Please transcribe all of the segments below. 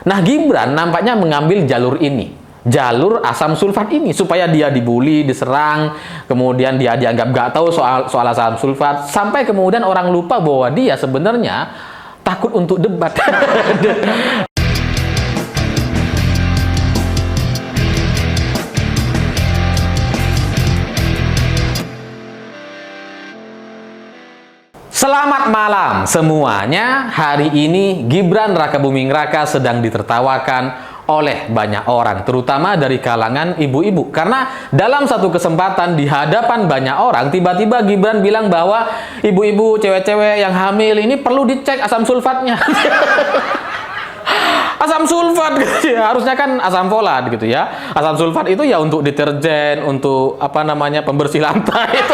Nah, Gibran nampaknya mengambil jalur ini, jalur asam sulfat ini, supaya dia dibully, diserang, kemudian dia dianggap nggak tahu soal asam sulfat, sampai kemudian orang lupa bahwa dia sebenarnya takut untuk debat. Selamat malam semuanya. Hari ini Gibran Rakabuming Raka sedang ditertawakan oleh banyak orang, terutama dari kalangan ibu-ibu. Karena dalam satu kesempatan di hadapan banyak orang, tiba-tiba Gibran bilang bahwa ibu-ibu, cewek-cewek yang hamil ini perlu dicek asam sulfatnya. Asam sulfat gitu ya. Harusnya kan asam folat gitu ya. Asam sulfat itu ya untuk deterjen, untuk apa namanya, pembersih lantai. Itu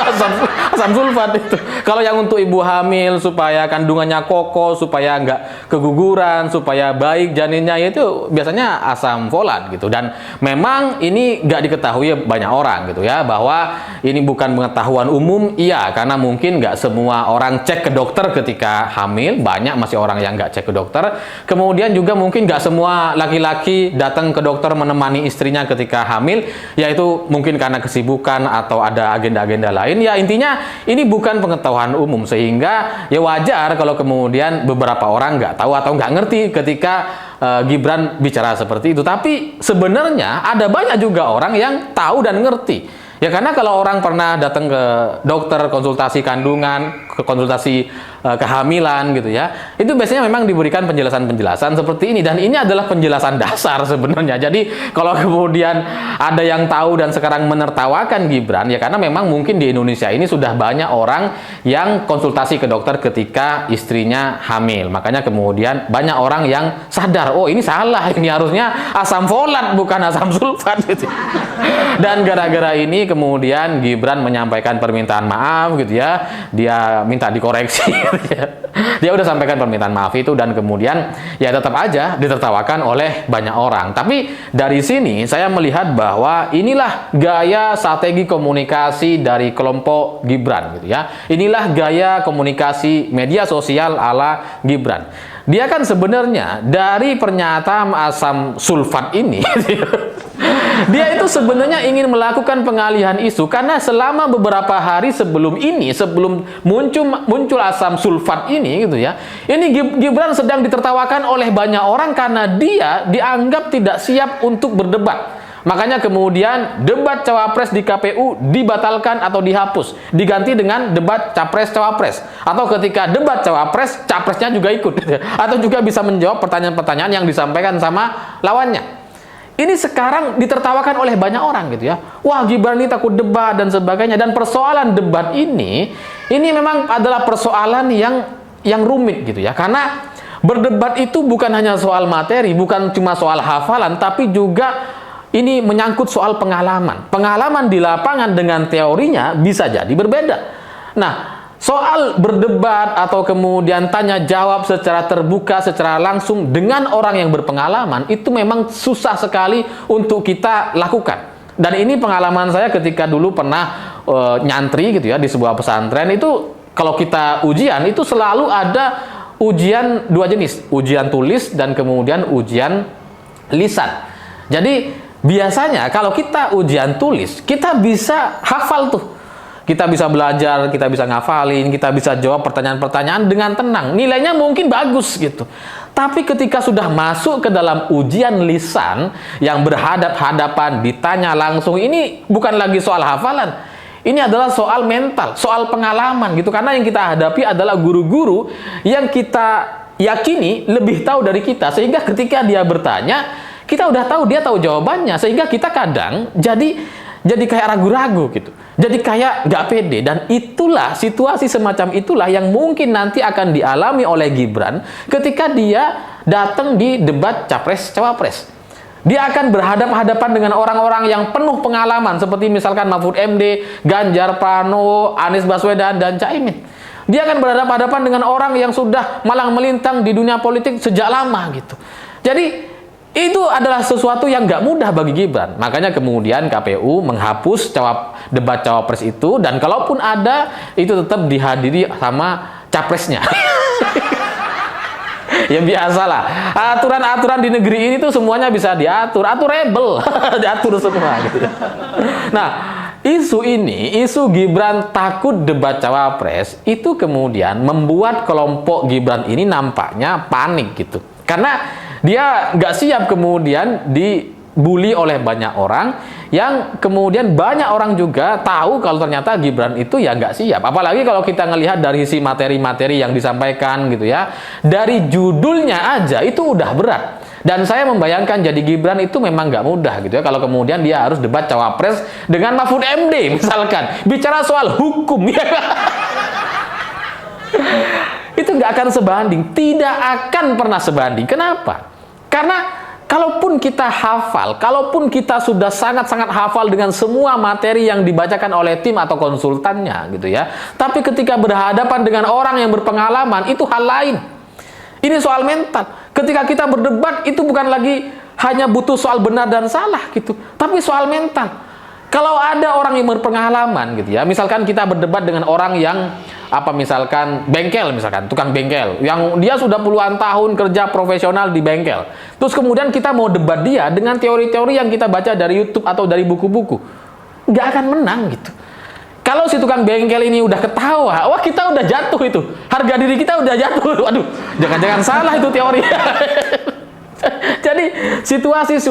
asam sulfat itu. Kalau yang untuk ibu hamil supaya kandungannya kokoh, supaya nggak keguguran, supaya baik janinnya, itu biasanya asam folat gitu. Dan memang ini nggak diketahui banyak orang gitu ya, bahwa ini bukan pengetahuan umum. Iya, karena mungkin nggak semua orang cek ke dokter ketika hamil. Banyak masih orang yang nggak cek ke dokter. Kemudian juga mungkin nggak semua laki-laki datang ke dokter menemani istrinya ketika hamil, yaitu mungkin karena kesibukan atau ada agenda-agenda lain. Ya, intinya ini bukan pengetahuan umum, sehingga ya wajar kalau kemudian beberapa orang nggak tahu atau nggak ngerti ketika Gibran bicara seperti itu. Tapi sebenarnya ada banyak juga orang yang tahu dan ngerti. Ya, karena kalau orang pernah datang ke dokter, konsultasi kandungan, konsultasi kehamilan gitu ya, itu biasanya memang diberikan penjelasan-penjelasan seperti ini. Dan ini adalah penjelasan dasar sebenarnya. Jadi kalau kemudian ada yang tahu dan sekarang menertawakan Gibran, ya karena memang mungkin di Indonesia ini sudah banyak orang yang konsultasi ke dokter ketika istrinya hamil. Makanya kemudian banyak orang yang sadar, oh ini salah, ini harusnya asam folat bukan asam sulfat gitu. Dan gara-gara ini kemudian Gibran menyampaikan permintaan maaf gitu ya. Dia minta dikoreksi gitu ya. Dia udah sampaikan permintaan maaf itu, dan kemudian ya tetap aja ditertawakan oleh banyak orang. Tapi dari sini saya melihat bahwa inilah gaya strategi komunikasi dari kelompok Gibran gitu ya. Inilah gaya komunikasi media sosial ala Gibran. Dia kan sebenarnya dari pernyataan asam sulfat ini dia itu sebenarnya ingin melakukan pengalihan isu, karena selama beberapa hari sebelum ini, sebelum muncul asam sulfat ini gitu ya, ini Gibran sedang ditertawakan oleh banyak orang karena dia dianggap tidak siap untuk berdebat. Makanya kemudian debat cawapres di KPU dibatalkan atau dihapus, diganti dengan debat capres-cawapres. Atau ketika debat cawapres, capresnya juga ikut gitu ya. Atau juga bisa menjawab pertanyaan-pertanyaan yang disampaikan sama lawannya. Ini sekarang ditertawakan oleh banyak orang gitu ya. Wah, Gibran ini takut debat dan sebagainya. Dan persoalan debat ini memang adalah persoalan yang rumit gitu ya. Karena berdebat itu bukan hanya soal materi, bukan cuma soal hafalan, tapi juga ini menyangkut soal pengalaman. Pengalaman di lapangan dengan teorinya bisa jadi berbeda. Nah, soal berdebat atau kemudian tanya jawab secara terbuka, secara langsung dengan orang yang berpengalaman, itu memang susah sekali untuk kita lakukan. Dan ini pengalaman saya ketika dulu pernah nyantri gitu ya di sebuah pesantren. Itu kalau kita ujian itu selalu ada ujian dua jenis, ujian tulis dan kemudian ujian lisan. Jadi biasanya kalau kita ujian tulis, kita bisa hafal tuh. Kita bisa belajar, kita bisa ngafalin, kita bisa jawab pertanyaan-pertanyaan dengan tenang. Nilainya mungkin bagus gitu. Tapi ketika sudah masuk ke dalam ujian lisan yang berhadap-hadapan, ditanya langsung, ini bukan lagi soal hafalan. Ini adalah soal mental, soal pengalaman gitu. Karena yang kita hadapi adalah guru-guru yang kita yakini lebih tahu dari kita. Sehingga ketika dia bertanya, kita udah tahu dia tahu jawabannya, sehingga kita kadang jadi kayak ragu-ragu gitu. Jadi kayak nggak pede. Dan itulah situasi semacam itulah yang mungkin nanti akan dialami oleh Gibran ketika dia datang di debat capres-cawapres. Dia akan berhadapan-hadapan dengan orang-orang yang penuh pengalaman seperti misalkan Mahfud MD, Ganjar Pranowo, Anies Baswedan, dan Caimin. Dia akan berhadapan-hadapan dengan orang yang sudah malang melintang di dunia politik sejak lama gitu. Jadi itu adalah sesuatu yang nggak mudah bagi Gibran. Makanya kemudian KPU menghapus debat cawapres itu, dan kalaupun ada, itu tetap dihadiri sama capresnya. Ya biasalah. Aturan-aturan di negeri ini tuh semuanya bisa diatur. Aturable. Diatur semua gitu. Nah, isu ini, isu Gibran takut debat cawapres, itu kemudian membuat kelompok Gibran ini nampaknya panik gitu. Karena dia nggak siap kemudian dibully oleh banyak orang, yang kemudian banyak orang juga tahu kalau ternyata Gibran itu ya nggak siap. Apalagi kalau kita ngelihat dari isi materi-materi yang disampaikan gitu ya, dari judulnya aja itu udah berat. Dan saya membayangkan jadi Gibran itu memang nggak mudah gitu ya, kalau kemudian dia harus debat cawapres dengan Mahfud MD misalkan, bicara soal hukum ya. Itu nggak akan sebanding, tidak akan pernah sebanding. Kenapa? Karena kalaupun kita hafal, kalaupun kita sudah sangat-sangat hafal dengan semua materi yang dibacakan oleh tim atau konsultannya gitu ya, tapi ketika berhadapan dengan orang yang berpengalaman, itu hal lain. Ini soal mental. Ketika kita berdebat, itu bukan lagi hanya butuh soal benar dan salah gitu, tapi soal mental. Kalau ada orang yang berpengalaman gitu ya, misalkan kita berdebat dengan orang yang misalkan bengkel, misalkan tukang bengkel yang dia sudah puluhan tahun kerja profesional di bengkel, terus kemudian kita mau debat dia dengan teori-teori yang kita baca dari YouTube atau dari buku-buku, nggak akan menang gitu. Kalau si tukang bengkel ini udah ketawa, wah kita udah jatuh itu, harga diri kita udah jatuh. Waduh, jangan-jangan salah itu teori. Jadi situasi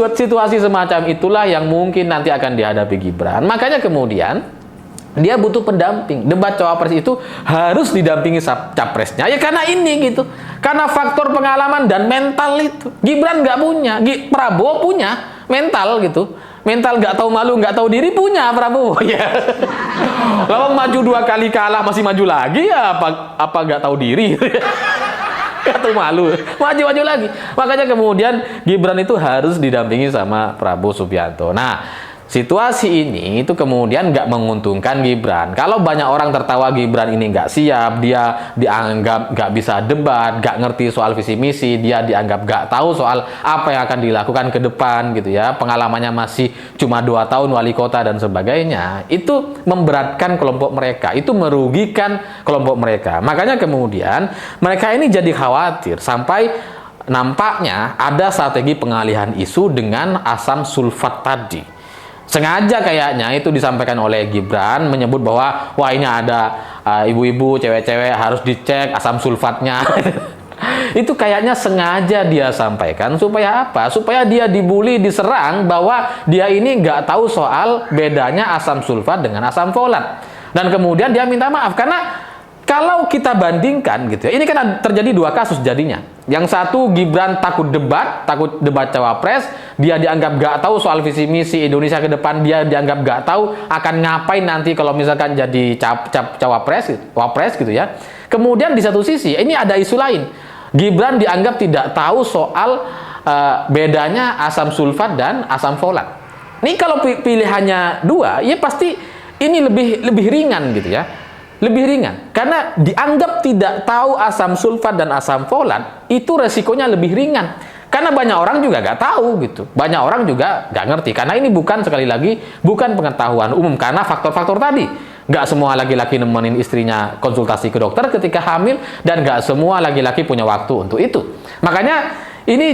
semacam itulah yang mungkin nanti akan dihadapi Gibran. Makanya kemudian dia butuh pendamping. Debat cawapres itu harus didampingi capresnya. Ya karena ini gitu. Karena faktor pengalaman dan mental itu. Gibran nggak punya. Prabowo punya mental gitu. Mental nggak tahu malu, nggak tahu diri punya Prabowo. Ya. Kalau maju 2 kali kalah masih maju lagi ya apa nggak tahu diri. Atau malu, maju-maju lagi. Makanya kemudian Gibran itu harus didampingi sama Prabowo Subianto. Nah, situasi ini itu kemudian nggak menguntungkan Gibran. Kalau banyak orang tertawa Gibran ini nggak siap, dia dianggap nggak bisa debat, nggak ngerti soal visi misi, dia dianggap nggak tahu soal apa yang akan dilakukan ke depan gitu ya. Pengalamannya masih cuma 2 tahun wali kota dan sebagainya. Itu memberatkan kelompok mereka, itu merugikan kelompok mereka. Makanya kemudian mereka ini jadi khawatir sampai nampaknya ada strategi pengalihan isu dengan asam sulfat tadi. Sengaja kayaknya itu disampaikan oleh Gibran, menyebut bahwa wah ini ada ibu-ibu, cewek-cewek harus dicek asam sulfatnya. Itu kayaknya sengaja dia sampaikan supaya apa? Supaya dia dibully, diserang bahwa dia ini nggak tahu soal bedanya asam sulfat dengan asam folat. Dan kemudian dia minta maaf karena kalau kita bandingkan gitu ya, ini kan terjadi 2 kasus jadinya. Yang satu Gibran takut debat cawapres, dia dianggap gak tahu soal visi misi Indonesia ke depan, dia dianggap gak tahu akan ngapain nanti kalau misalkan jadi wapres gitu ya. Kemudian di satu sisi ini ada isu lain. Gibran dianggap tidak tahu soal bedanya asam sulfat dan asam folat. Ini kalau pilihannya 2, ya pasti ini lebih ringan gitu ya. Lebih ringan, karena dianggap tidak tahu asam sulfat dan asam folat, itu resikonya lebih ringan. Karena banyak orang juga nggak tahu gitu, banyak orang juga nggak ngerti. Karena ini bukan, sekali lagi, bukan pengetahuan umum. Karena faktor-faktor tadi, nggak semua laki-laki nemenin istrinya konsultasi ke dokter ketika hamil, dan nggak semua laki-laki punya waktu untuk itu. Makanya ini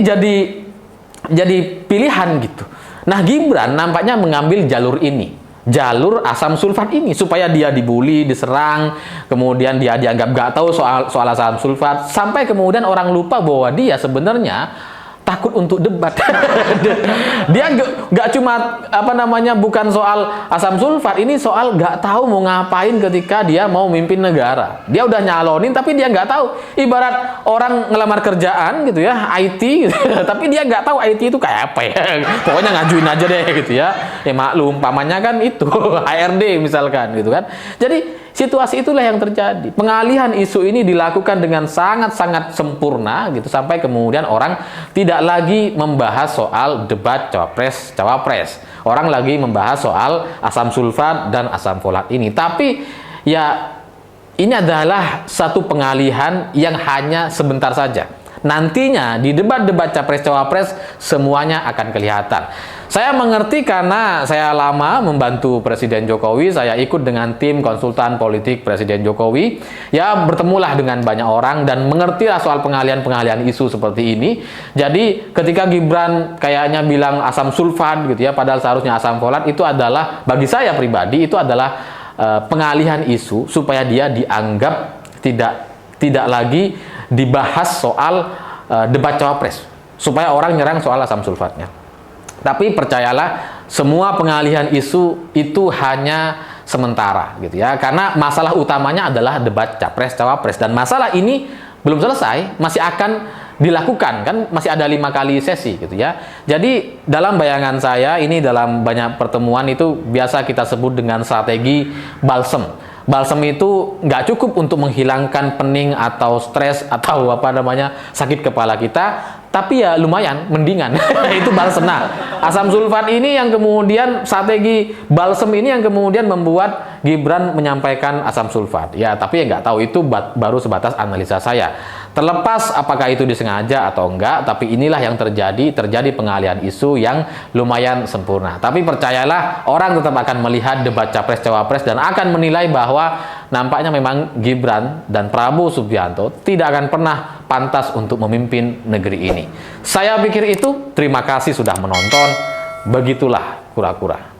jadi pilihan gitu. Nah, Gibran nampaknya mengambil jalur ini. Jalur asam sulfat ini supaya dia dibully, diserang, kemudian dia dianggap gak tahu soal asam sulfat, sampai kemudian orang lupa bahwa dia sebenarnya takut untuk debat. Dia gak cuma bukan soal asam sulfat, ini soal gak tahu mau ngapain ketika dia mau mimpin negara. Dia udah nyalonin tapi dia gak tahu. Ibarat orang ngelamar kerjaan gitu ya, IT gitu, tapi dia gak tahu IT itu kayak apa ya. Pokoknya ngajuin aja deh gitu ya. Ya maklum, pamannya kan itu HRD misalkan gitu kan. Jadi situasi itulah yang terjadi. Pengalihan isu ini dilakukan dengan sangat-sangat sempurna gitu, sampai kemudian orang tidak lagi membahas soal debat cawapres. Orang lagi membahas soal asam sulfat dan asam folat ini. Tapi ya ini adalah satu pengalihan yang hanya sebentar saja. nantinya di debat-debat Capres-Cawapres semuanya akan kelihatan. Saya mengerti karena saya lama membantu Presiden Jokowi, saya ikut dengan tim konsultan politik Presiden Jokowi. Ya, bertemulah dengan banyak orang dan mengertilah soal pengalihan-pengalihan isu seperti ini. Jadi, ketika Gibran kayaknya bilang asam sulfat gitu ya, padahal seharusnya asam folat, itu adalah, bagi saya pribadi, itu adalah pengalihan isu supaya dia dianggap tidak lagi dibahas soal debat Cawapres. Supaya orang nyerang soal asam sulfatnya. Tapi percayalah, semua pengalihan isu itu hanya sementara gitu ya. Karena masalah utamanya adalah debat Capres-Cawapres, dan masalah ini belum selesai, masih akan dilakukan kan, masih ada 5 kali sesi gitu ya. Jadi dalam bayangan saya ini, dalam banyak pertemuan itu biasa kita sebut dengan strategi balsem. Balsem itu nggak cukup untuk menghilangkan pening atau stres atau sakit kepala kita, tapi ya lumayan, mendingan. Itu balsem. Nah, asam sulfat ini yang kemudian, strategi balsem ini yang kemudian membuat Gibran menyampaikan asam sulfat. Ya, tapi ya nggak tahu, itu baru sebatas analisa saya. Terlepas apakah itu disengaja atau enggak, tapi inilah yang terjadi pengalihan isu yang lumayan sempurna. Tapi percayalah, orang tetap akan melihat debat Capres-Cawapres dan akan menilai bahwa nampaknya memang Gibran dan Prabowo Subianto tidak akan pernah pantas untuk memimpin negeri ini. Saya pikir itu. Terima kasih sudah menonton. Begitulah kura-kura.